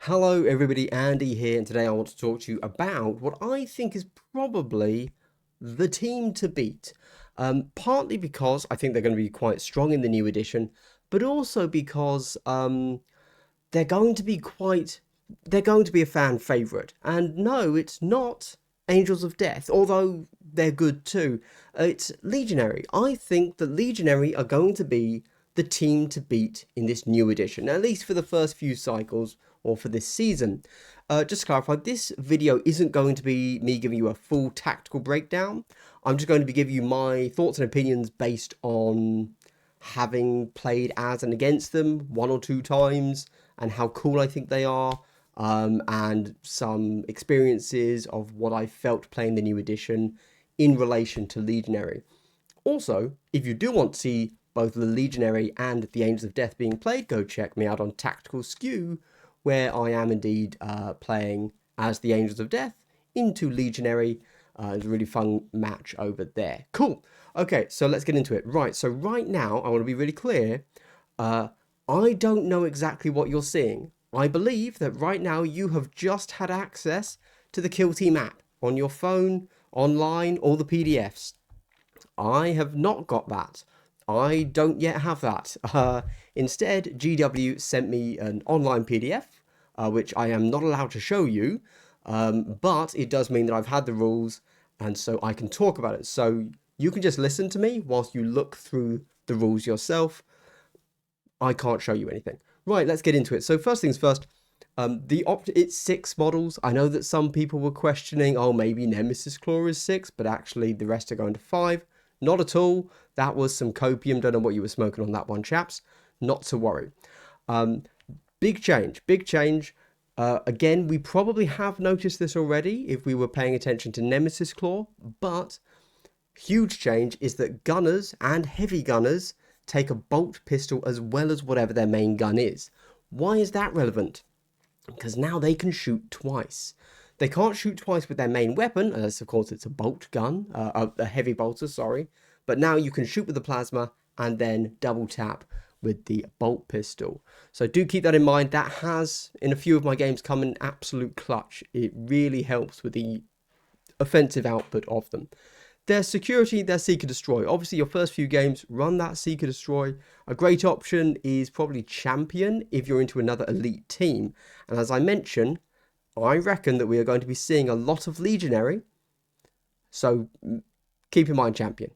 Hello everybody, Andy here, and today I want to talk to you about what I think is probably the team to beat. Partly because I think they're going to be quite strong in the new edition, but also because they're going to be they're going to be a fan favourite. And no, it's not Angels of Death, although they're good too. It's Legionary. I think that Legionary are going to be the team to beat in this new edition, at least for the first few cycles or for this season. Just to clarify, this video isn't going to be me giving you a full tactical breakdown. I'm just going to be giving you my thoughts and opinions based on having played as and against them one or two times and how cool I think they are, and some experiences of what I felt playing the new edition in relation to Legionary. Also, if you do want to see both the Legionary and the Angels of Death being played, go check me out on Tactical Skew, where I am indeed playing as the Angels of Death into Legionary. It's a really fun match over there. Cool. Okay, so let's get into it. Right, so right now, I want to be really clear. I don't know exactly what you're seeing. I believe that right now you have just had access to the Kill Team app on your phone, online, all the PDFs. I have not got that. I don't yet have that. Instead, GW sent me an online PDF, which I am not allowed to show you, but it does mean that I've had the rules, and so I can talk about it. So you can just listen to me whilst you look through the rules yourself. I can't show you anything. Right, let's get into it. So first things first, it's 6 models. I know that some people were questioning, oh, maybe Nemesis Claw is 6, but actually the rest are going to 5. Not at all. That was some copium. Don't know what you were smoking on that one, chaps. Not to worry. Big change. Big change. Again, we probably have noticed this already if we were paying attention to Nemesis Claw, but huge change is that gunners and heavy gunners take a bolt pistol as well as whatever their main gun is. Why is that relevant? Because now they can shoot twice. They can't shoot twice with their main weapon, unless of course it's a bolt gun, a heavy bolter, sorry. But now you can shoot with the plasma and then double tap with the bolt pistol. So do keep that in mind. That has, in a few of my games, come in absolute clutch. It really helps with the offensive output of them. Their security, their Seeker Destroy. Obviously, your first few games, run that Seeker Destroy. A great option is probably Champion if you're into another elite team. And as I mentioned, I reckon that we are going to be seeing a lot of Legionary. So keep in mind Champion.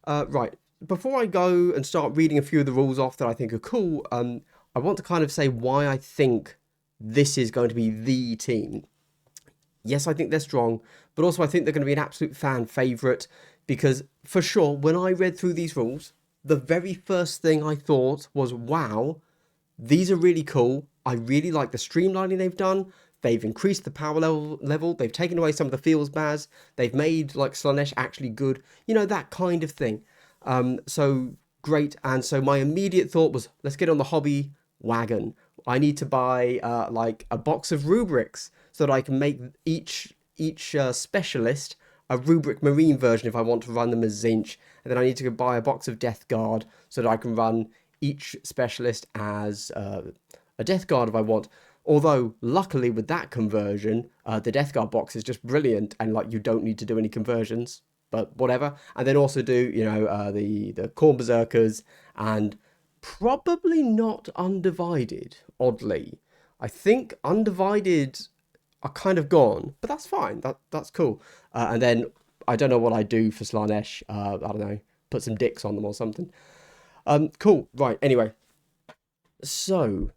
Right, before I go and start reading a few of the rules off that I think are cool, I want to kind of say why I think this is going to be the team. Yes, I think they're strong, but also I think they're going to be an absolute fan favourite because, for sure, when I read through these rules, the very first thing I thought was, wow, these are really cool. I really like the streamlining they've done. They've increased the power level. They've taken away some of the feels bars. They've made like Slanesh actually good. You know, that kind of thing. So great. And so my immediate thought was, let's get on the hobby wagon. I need to buy like a box of rubrics so that I can make each specialist a rubric marine version if I want to run them as Zinch. And then I need to go buy a box of Death Guard so that I can run each specialist as a Death Guard if I want. Although, luckily with that conversion, the Death Guard box is just brilliant and like you don't need to do any conversions, but whatever. And then also do, you know, the Khorne Berserkers and probably not Undivided, oddly. I think Undivided are kind of gone, but that's fine. That's cool. And then I don't know what I do for Slanesh. I don't know, put some dicks on them or something. Cool. Right. Anyway, so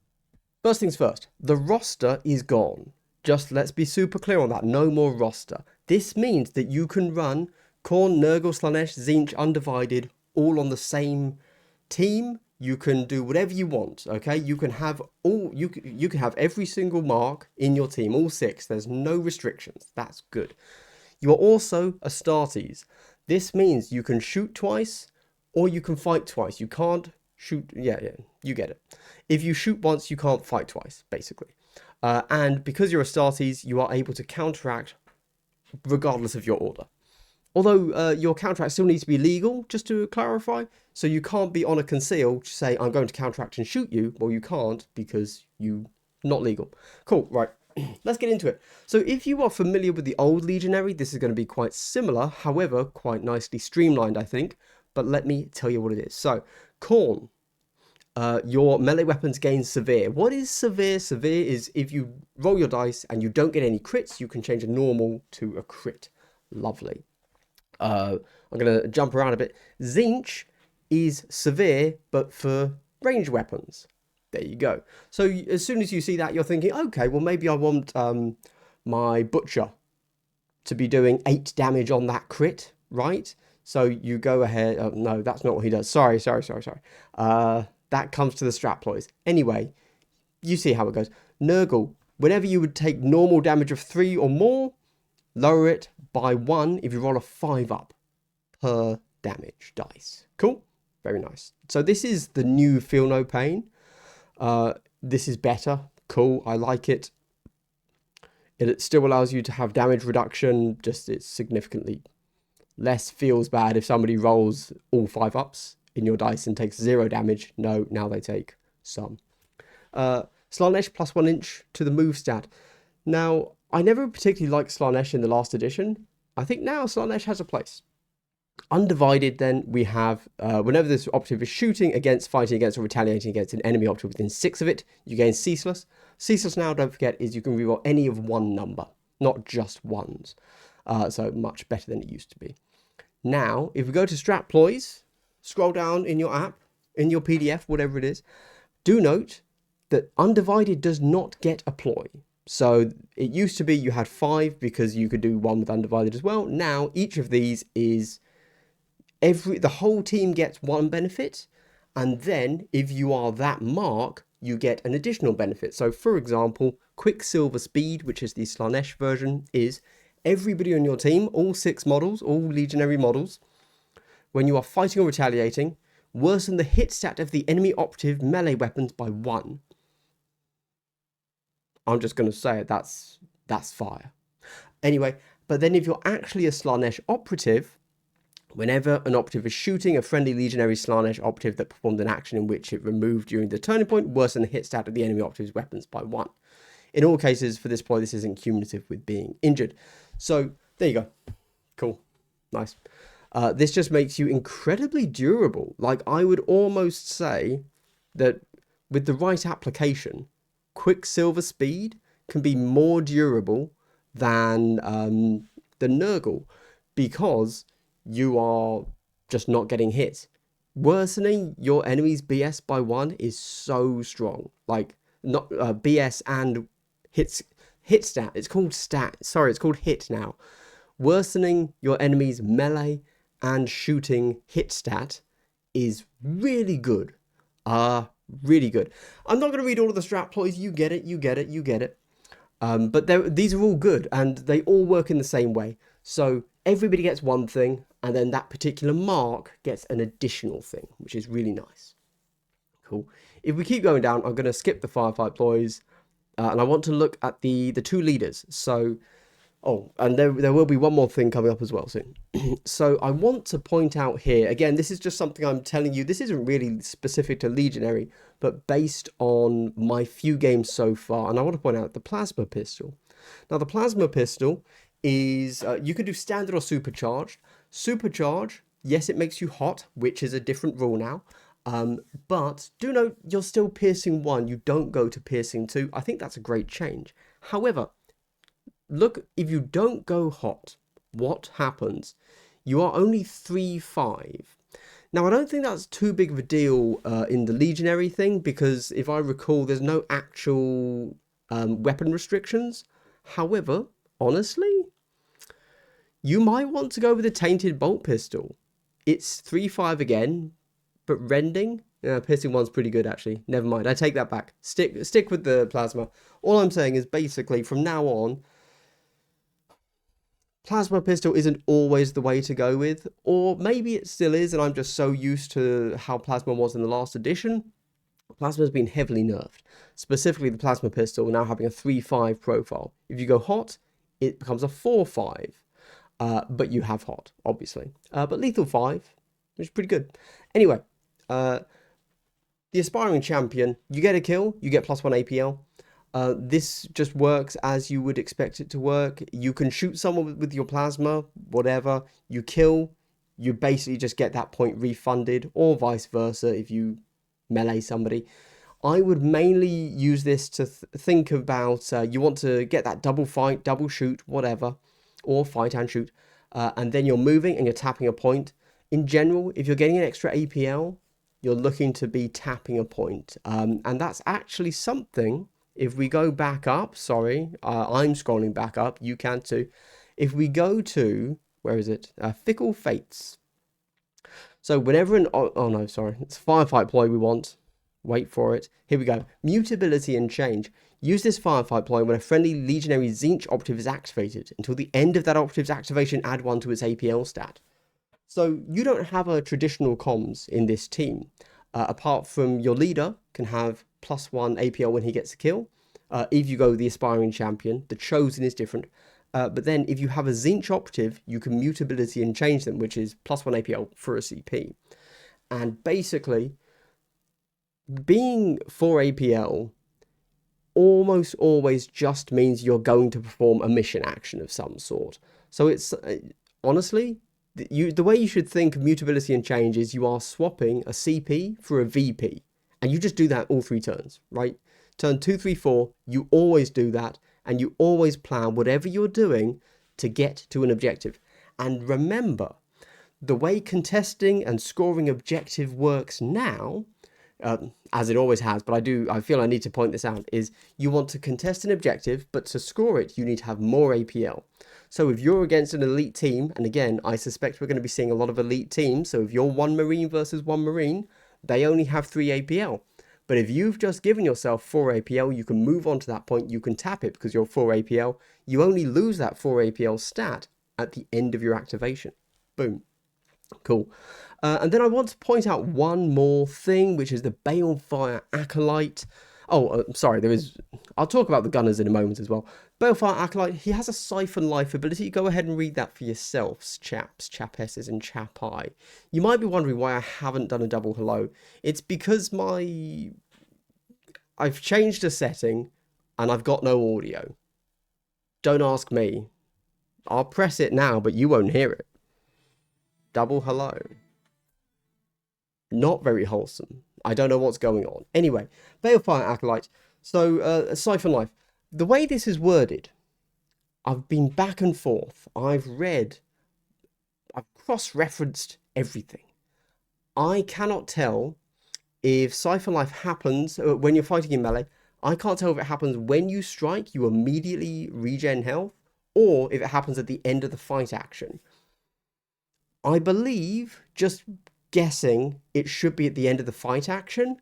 first things first, the roster is gone. Just let's be super clear on that. No more roster. This means that you can run Khorne, Nurgle, Slanesh, Zinch, Undivided all on the same team. You can do whatever you want, okay? You can have you can have every single mark in your team, all 6. There's no restrictions. That's good. You are also Astartes. This means you can shoot twice or you can fight twice. You can't shoot, yeah, you get it. If you shoot once, you can't fight twice, basically. And because you're Astartes, you are able to counteract regardless of your order. Although your counteract still needs to be legal, just to clarify. So you can't be on a conceal, say, I'm going to counteract and shoot you. Well, you can't because you Not legal. Cool, right. Let's get into it. So if you are familiar with the old Legionary, this is going to be quite similar, however, quite nicely streamlined, I think. But let me tell you what it is. So, Khorne, your melee weapons gain severe. What is severe? Severe is if you roll your dice and you don't get any crits, you can change a normal to a crit. Lovely. I'm going to jump around a bit. Tzeentch is severe, but for ranged weapons. There you go. So as soon as you see that, you're thinking, okay, well, maybe I want my Butcher to be doing 8 damage on that crit, right? So you go ahead. Oh, no, that's not what he does. Sorry. That comes to the Straploids. Anyway, you see how it goes. Nurgle, whenever you would take normal damage of 3 or more, lower it by 1 if you roll a 5 up per damage dice. Cool? Very nice. So this is the new Feel No Pain. This is better. Cool. I like it. It still allows you to have damage reduction. Just it's significantly less. Feels bad if somebody rolls all 5 ups in your dice and takes 0 damage. No, now they take some. Slaanesh plus 1 inch to the move stat. Now, I never particularly liked Slaanesh in the last edition. I think now Slaanesh has a place. Undivided, then, we have, whenever this operative is shooting against, fighting against, or retaliating against an enemy operative within 6 of it, you gain Ceaseless. Ceaseless now, don't forget, is you can reroll any of 1 number, not just ones. So much better than it used to be. Now, if we go to Straploids, scroll down in your app, in your PDF, whatever it is, do note that Undivided does not get a ploy. So it used to be you had 5 because you could do 1 with Undivided as well. Now, each of these is... the whole team gets 1 benefit, and then if you are that mark, you get an additional benefit. So for example, Quicksilver Speed, which is the Slaanesh version, is everybody on your team, all 6 models, all Legionary models, when you are fighting or retaliating, worsen the hit stat of the enemy operative melee weapons by 1. I'm just going to say it, that's fire. Anyway, but then if you're actually a Slaanesh operative, whenever an operative is shooting a friendly Legionary Slaanesh operative that performed an action in which it removed during the turning point, worsen the hit stat of the enemy operative's weapons by 1. In all cases, for this ploy, this isn't cumulative with being injured. So, there you go. Cool. Nice. This just makes you incredibly durable. Like, I would almost say that with the right application, Quicksilver Speed can be more durable than the Nurgle, because you are just not getting hit. Worsening your enemy's BS by 1 is so strong. Like, not BS and hit stat. It's called stat. Sorry, it's called hit now. Worsening your enemy's melee and shooting hit stat is really good. Really good. I'm not going to read all of the strat ploys. You get it. But these are all good, and they all work in the same way. So everybody gets 1 thing, and then that particular mark gets an additional thing, which is really nice. Cool. If we keep going down, I'm going to skip the firefight ploys, and I want to look at the 2 leaders. So, and there will be one more thing coming up as well soon. So I want to point out here, again, this is just something I'm telling you, this isn't really specific to Legionary, but based on my few games so far, and I want to point out the Plasma Pistol. Now, the Plasma Pistol is, you can do standard or supercharged. Supercharge, yes, it makes you hot, which is a different rule now. But do note, you're still piercing 1. You don't go to piercing 2. I think that's a great change. However, look, if you don't go hot, what happens? You are only 3-5. Now, I don't think that's too big of a deal in the Legionary thing, because if I recall, there's no actual weapon restrictions. However, honestly, you might want to go with a Tainted Bolt Pistol. It's 3-5 again, but rending? Yeah, piercing 1's pretty good, actually. Never mind, I take that back. Stick with the Plasma. All I'm saying is basically, from now on, Plasma Pistol isn't always the way to go with, or maybe it still is, and I'm just so used to how Plasma was in the last edition. Plasma's been heavily nerfed. Specifically, the Plasma Pistol now having a 3-5 profile. If you go hot, it becomes a 4-5. But you have hot, obviously. But lethal 5, which is pretty good. Anyway, the Aspiring Champion, you get a kill, you get +1 APL. This just works as you would expect it to work. You can shoot someone with your plasma, whatever. You kill, you basically just get that point refunded, or vice versa if you melee somebody. I would mainly use this to think about you want to get that double fight, double shoot, whatever, or fight and shoot, and then you're moving and you're tapping a point. In general, if you're getting an extra APL, you're looking to be tapping a point. And that's actually something, if we go back up, sorry, I'm scrolling back up, you can too. If we go to, where is it? Fickle Fates. So whenever oh no, sorry, it's Firefight ploy we want. Wait for it. Here we go. Mutability and change. Use this firefight ploy when a friendly legionary Zinch operative is activated. Until the end of that operative's activation, add 1 to its APL stat. So you don't have a traditional comms in this team. Apart from your leader can have +1 APL when he gets a kill. If you go the aspiring champion, the chosen is different. But then if you have a Zinch operative, you can mutability and change them, which is +1 APL for a CP. And basically, being 4 APL almost always just means you're going to perform a mission action of some sort. So it's honestly, the way you should think of mutability and change is you are swapping a CP for a VP, and you just do that all 3 turns, right? Turn 2, 3, 4, you always do that, and you always plan whatever you're doing to get to an objective. And remember, the way contesting and scoring objective works now, as it always has, but I feel I need to point this out, is you want to contest an objective, but to score it, you need to have more APL. So if you're against an elite team, and again, I suspect we're going to be seeing a lot of elite teams, so if you're 1 Marine versus 1 Marine, they only have 3 APL. But if you've just given yourself 4 APL, you can move on to that point, you can tap it because you're 4 APL, you only lose that 4 APL stat at the end of your activation. Boom. Cool. And then I want to point out one more thing, which is the Balefire Acolyte. Oh, sorry, I'll talk about the gunners in a moment as well. Balefire Acolyte, he has a Siphon Life ability. Go ahead and read that for yourselves, chaps, chapesses, and chapai. You might be wondering why I haven't done a double hello. It's because I've changed a setting and I've got no audio. Don't ask me. I'll press it now, but you won't hear it. Double hello. Not very wholesome. I don't know what's going on. Anyway, Balefire Acolyte. So, Siphon Life. The way this is worded, I've been back and forth. I've cross-referenced everything. I cannot tell if Siphon Life happens when you're fighting in melee. I can't tell if it happens when you strike, you immediately regen health, or if it happens at the end of the fight action. I believe, just guessing, it should be at the end of the fight action,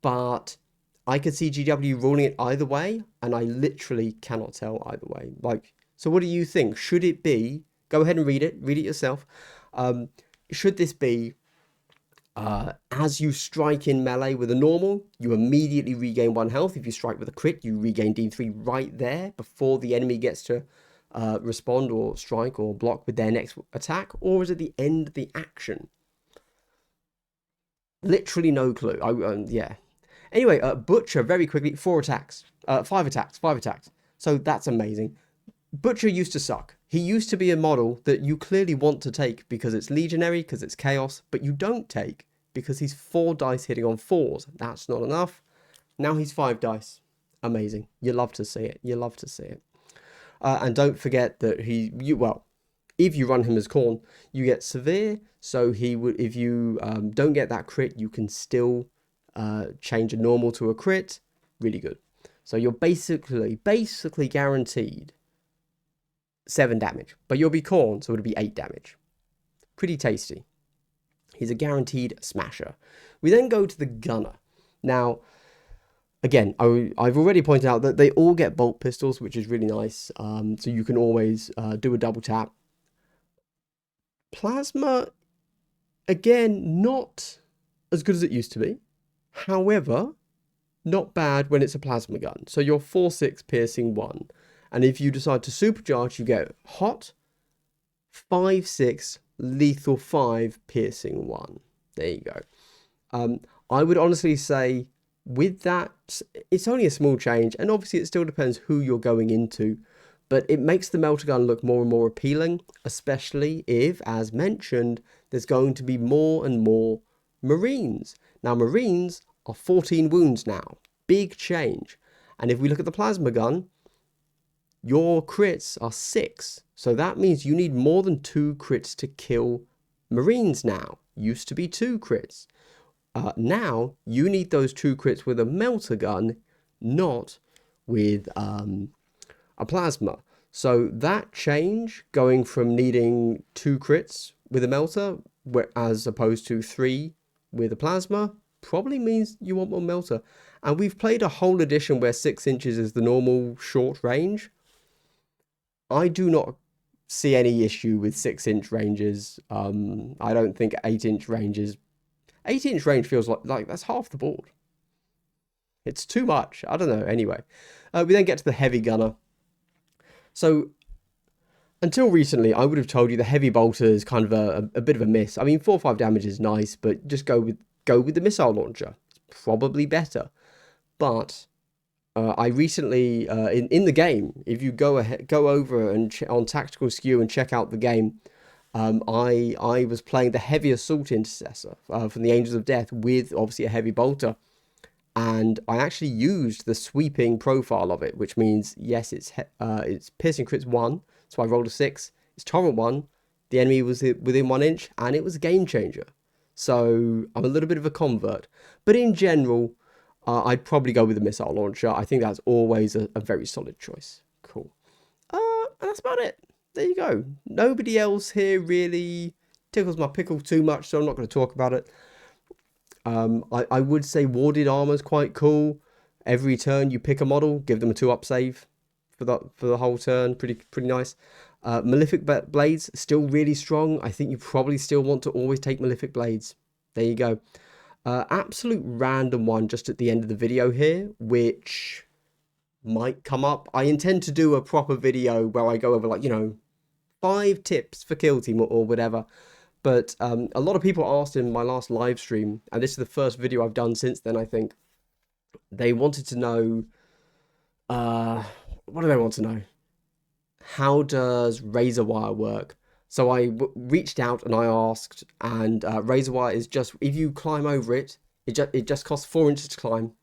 but I could see GW ruling it either way, and I literally cannot tell either way. Like, so what do you think? Should it be, go ahead and read it yourself. Should this be, as you strike in melee with a normal, you immediately regain 1 health. If you strike with a crit, you regain D3 right there before the enemy gets to respond or strike or block with their next attack, or is it the end of the action? Literally no clue. Yeah. Anyway, Butcher, very quickly, 4 attacks, 5 attacks. So that's amazing. Butcher used to suck. He used to be a model that you clearly want to take because it's legionary, because it's chaos, but you don't take because he's 4 dice hitting on 4s. That's not enough. Now he's 5 dice. Amazing. You love to see it. You love to see it. And don't forget that if you run him as Khorne, you get severe. So he would, if you don't get that crit, you can still change a normal to a crit. Really good. So you're basically guaranteed 7 damage, but you'll be Khorne, so it'll be 8 damage. Pretty tasty. He's a guaranteed smasher. We then go to the gunner. Now, again, I've already pointed out that they all get bolt pistols, which is really nice. So you can always do a double tap. Plasma, again, not as good as it used to be. However, not bad when it's a plasma gun. So you're 4/6 piercing 1. And if you decide to supercharge, you get hot, 5/6 lethal 5 piercing 1. There you go. I would honestly say with that, it's only a small change, and obviously it still depends who you're going into, but it makes the melter gun look more and more appealing, especially if, as mentioned, there's going to be more and more Marines. Now, Marines are 14 wounds now. Big change. And if we look at the plasma gun, your crits are 6. So that means you need more than 2 crits to kill Marines now. Used to be 2 crits. Now, you need those 2 crits with a melter gun, not with a plasma. So that change, going from needing 2 crits with a melter, as opposed to 3 with a plasma, probably means you want more melter. And we've played a whole edition where 6 inches is the normal short range. I do not see any issue with 6-inch ranges. I don't think 8-inch ranges. 8-inch range feels like that's half the board. It's too much. I don't know. Anyway, we then get to the heavy gunner. So until recently, I would have told you the heavy bolter is kind of a bit of a miss. I mean, 4 or 5 damage is nice, but just go with the missile launcher. It's probably better. But I recently in the game, if you go over and on tactical skew and check out the game, I was playing the heavy assault intercessor from the Angels of Death with obviously a heavy bolter, and I actually used the sweeping profile of it, which means yes, it's piercing crits 1, so I rolled a 6. It's torrent 1. The enemy was within 1 inch, and it was a game changer. So I'm a little bit of a convert, but in general, I'd probably go with the missile launcher. I think that's always a very solid choice. Cool. And that's about it. There you go. Nobody else here really tickles my pickle too much, so I'm not going to talk about it. I would say warded armor is quite cool. Every turn you pick a model, give them a 2-up save for the whole turn. Pretty nice. Malefic blades still really strong. I think you probably still want to always take malefic blades. There you go. Absolute random one just at the end of the video here, which might come up. I intend to do a proper video where I go over, like, 5 tips for kill team or whatever. But a lot of people asked in my last live stream, and this is the first video I've done since then, I think. They wanted to know, what do they want to know? How does razor wire work? So I reached out and I asked, and razor wire is just, if you climb over it, it just costs 4 inches to climb.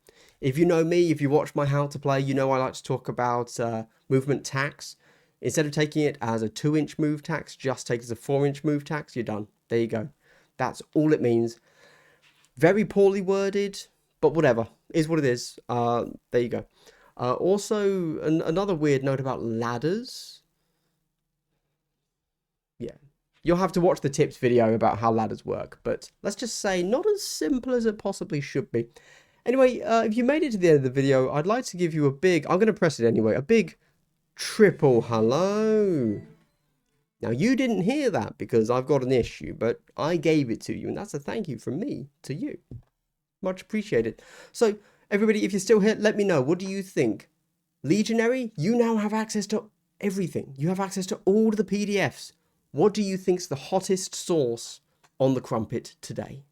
If you know me, if you watch my how to play, you know I like to talk about movement tax. Instead of taking it as a 2-inch move tax, just take it as a 4-inch move tax. You're done. There you go. That's all it means. Very poorly worded, but whatever. Is what it is. There you go. Also, another weird note about ladders. Yeah. You'll have to watch the tips video about how ladders work, but let's just say not as simple as it possibly should be. Anyway, if you made it to the end of the video, I'd like to give you a big, I'm going to press it anyway, a big triple hello. Now, you didn't hear that because I've got an issue, but I gave it to you, and that's a thank you from me to you. Much appreciated. So, everybody, if you're still here, let me know. What do you think? Legionary, you now have access to everything. You have access to all the PDFs. What do you think's the hottest sauce on the crumpet today?